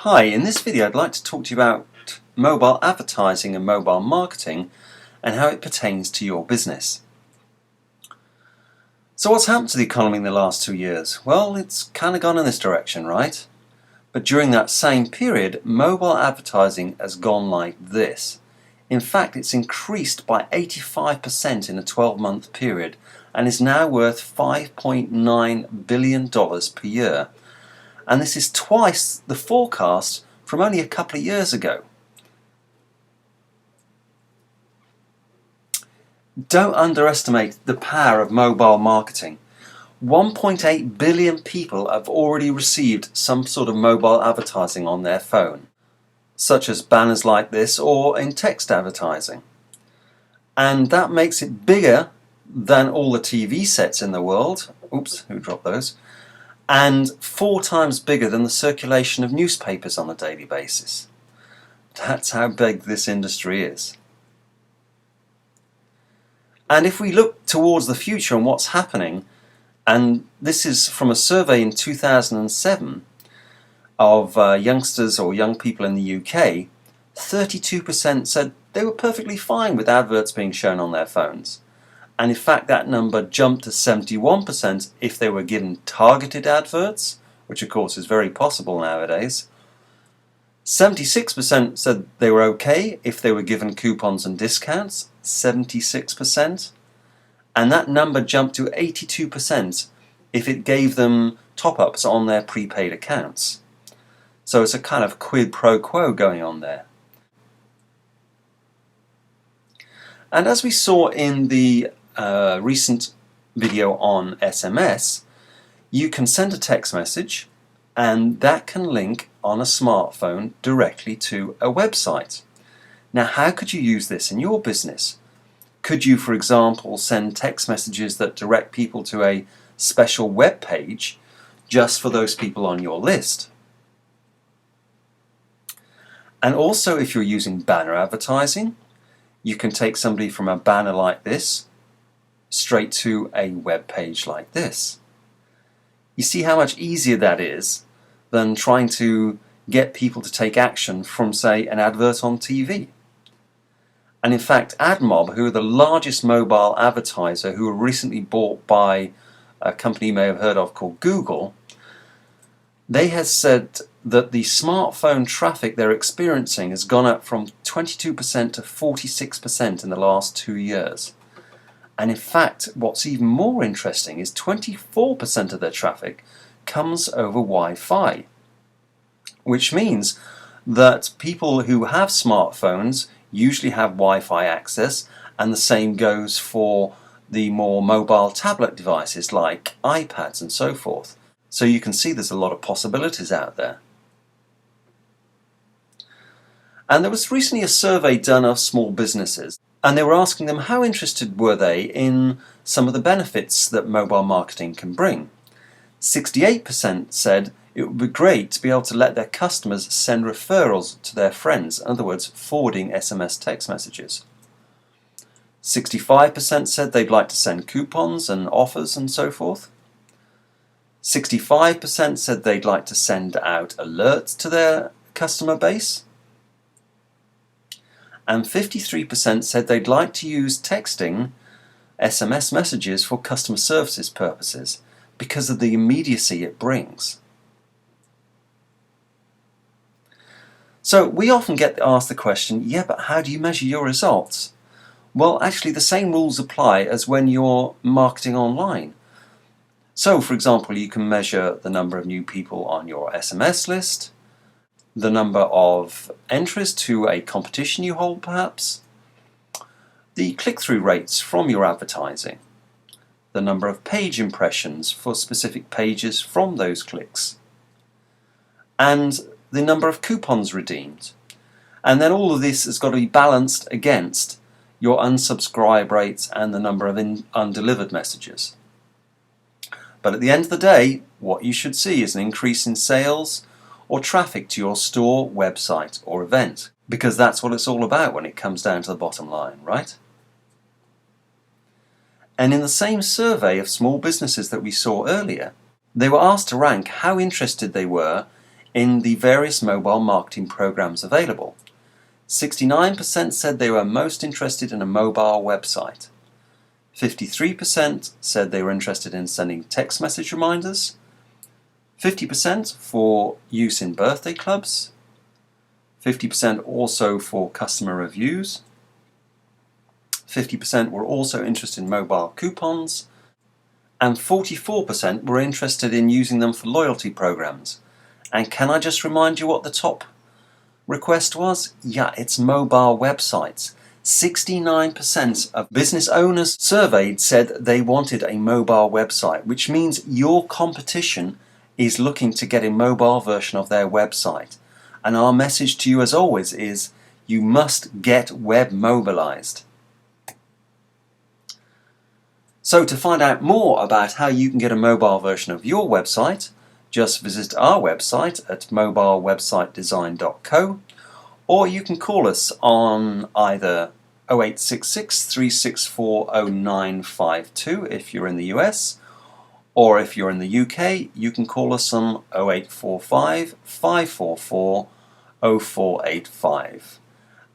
Hi, in this video I'd like to talk to you about mobile advertising and mobile marketing and how it pertains to your business. So what's happened to the economy in the last 2 years? Well, it's kind of gone in this direction, right? But during that same period, mobile advertising has gone like this. In fact, it's increased by 85% in a 12-month period and is now worth $5.9 billion per year. And this is twice the forecast from only a couple of years ago. Don't underestimate the power of mobile marketing. 1.8 billion people have already received some sort of mobile advertising on their phone, such as banners like this or in text advertising. And that makes it bigger than all the TV sets in the world. Oops, who dropped those? And 4 times bigger than the circulation of newspapers on a daily basis. That's how big this industry is. And if we look towards the future and what's happening, and this is from a survey in 2007 of youngsters or young people in the UK, 32% said they were perfectly fine with adverts being shown on their phones. And in fact that number jumped to 71% if they were given targeted adverts, which of course is very possible nowadays. 76% said they were okay if they were given coupons and discounts, 76%. And that number jumped to 82% if it gave them top-ups on their prepaid accounts. So it's a kind of quid pro quo going on there. And as we saw in the recent video on SMS, you can send a text message and that can link on a smartphone directly to a website. Now, how could you use this in your business? Could you, for example, send text messages that direct people to a special web page just for those people on your list? And also, if you're using banner advertising, you can take somebody from a banner like this straight to a web page like this. You see how much easier that is than trying to get people to take action from, say, an advert on TV. And in fact, AdMob, who are the largest mobile advertiser, who were recently bought by a company you may have heard of called Google, they have said that the smartphone traffic they're experiencing has gone up from 22% to 46% in the last 2 years. And in fact, what's even more interesting is 24% of their traffic comes over Wi-Fi, which means that people who have smartphones usually have Wi-Fi access, and the same goes for the more mobile tablet devices like iPads and so forth. So you can see there's a lot of possibilities out there. And there was recently a survey done of small businesses, and they were asking them how interested were they in some of the benefits that mobile marketing can bring. 68% said it would be great to be able to let their customers send referrals to their friends, in other words, forwarding SMS text messages. 65% said they'd like to send coupons and offers and so forth. 65% said they'd like to send out alerts to their customer base. And 53% said they'd like to use texting SMS messages for customer services purposes because of the immediacy it brings. So we often get asked the question, yeah, but how do you measure your results? Well, actually the same rules apply as when you're marketing online. So, for example, you can measure the number of new people on your SMS list, the number of entries to a competition you hold perhaps, the click-through rates from your advertising, the number of page impressions for specific pages from those clicks, and the number of coupons redeemed. And then all of this has got to be balanced against your unsubscribe rates and the number of undelivered messages. But at the end of the day, what you should see is an increase in sales or traffic to your store, website or event, because that's what it's all about when it comes down to the bottom line, right? And in the same survey of small businesses that we saw earlier, they were asked to rank how interested they were in the various mobile marketing programs available. 69% said they were most interested in a mobile website. 53% said they were interested in sending text message reminders. 50% for use in birthday clubs. 50% also for customer reviews. 50% were also interested in mobile coupons. And 44% were interested in using them for loyalty programs. And can I just remind you what the top request was? Yeah, it's mobile websites. 69% of business owners surveyed said they wanted a mobile website, which means your competition is looking to get a mobile version of their website. And our message to you, as always, is you must get web mobilized. So to find out more about how you can get a mobile version of your website, just visit our website at mobilewebsitedesign.co, or you can call us on either 0866 364 0952 if you're in the US, or if you're in the UK, you can call us on 0845 544 0485.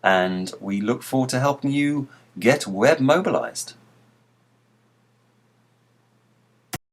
And we look forward to helping you get web mobilized.